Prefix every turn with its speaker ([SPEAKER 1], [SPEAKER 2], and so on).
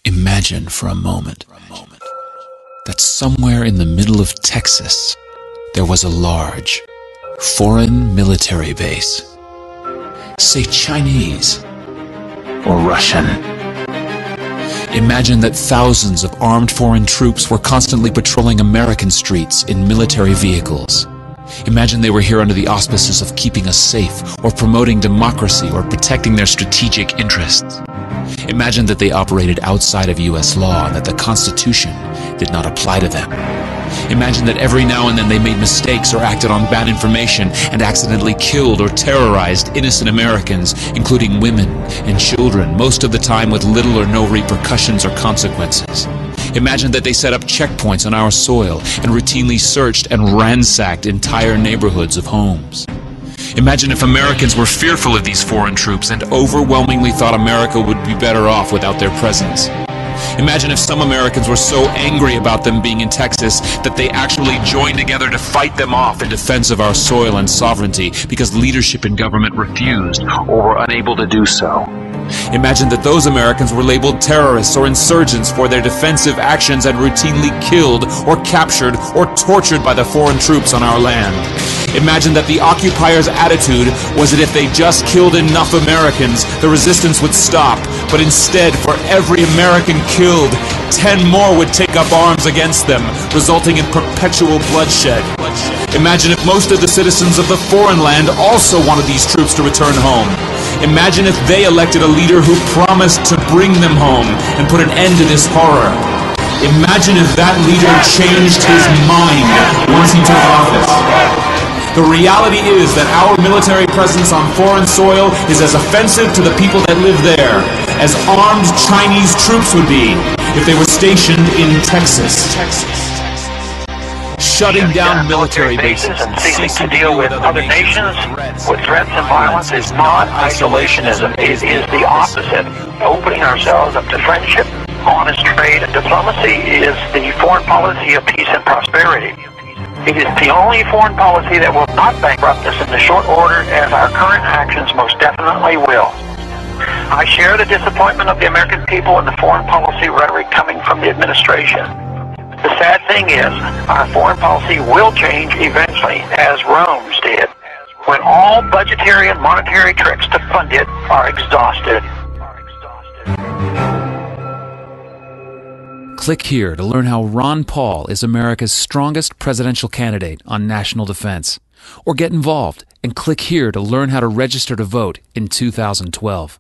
[SPEAKER 1] Imagine for a moment that somewhere in the middle of Texas there was a large foreign military base, say Chinese or Russian. Imagine that thousands of armed foreign troops were constantly patrolling American streets in military vehicles. Imagine they were here under the auspices of keeping us safe, or promoting democracy, or protecting their strategic interests. Imagine that they operated outside of U.S. law and that the Constitution did not apply to them. Imagine that every now and then they made mistakes or acted on bad information and accidentally killed or terrorized innocent Americans, including women and children, most of the time with little or no repercussions or consequences. Imagine that they set up checkpoints on our soil and routinely searched and ransacked entire neighborhoods of homes. Imagine if Americans were fearful of these foreign troops and overwhelmingly thought America would be better off without their presence. Imagine if some Americans were so angry about them being in Texas that they actually joined together to fight them off in defense of our soil and sovereignty because leadership in government refused or were unable to do so. Imagine that those Americans were labeled terrorists or insurgents for their defensive actions and routinely killed or captured or tortured by the foreign troops on our land. Imagine that the occupiers' attitude was that if they just killed enough Americans, the resistance would stop, but instead, for every American killed, 10 more would take up arms against them, resulting in perpetual bloodshed. Imagine if most of the citizens of the foreign land also wanted these troops to return home. Imagine if they elected a leader who promised to bring them home and put an end to this horror. Imagine if that leader changed his mind once he took office. The reality is that our military presence on foreign soil is as offensive to the people that live there as armed Chinese troops would be if they were stationed in Texas. Shutting down military bases
[SPEAKER 2] and ceasing to deal with other nations with threats and violence is not isolationism. It is the opposite. Opening ourselves up to friendship, honest trade, and diplomacy is the foreign policy of peace and prosperity. It is the only foreign policy that will not bankrupt us in the short order, as our current actions most definitely will. I share the disappointment of the American people in the foreign policy rhetoric coming from the administration. The sad thing is, our foreign policy will change eventually, as Rome's did, when all budgetary and monetary tricks to fund it are exhausted.
[SPEAKER 1] Click here to learn how Ron Paul is America's strongest presidential candidate on national defense. Or get involved and click here to learn how to register to vote in 2012.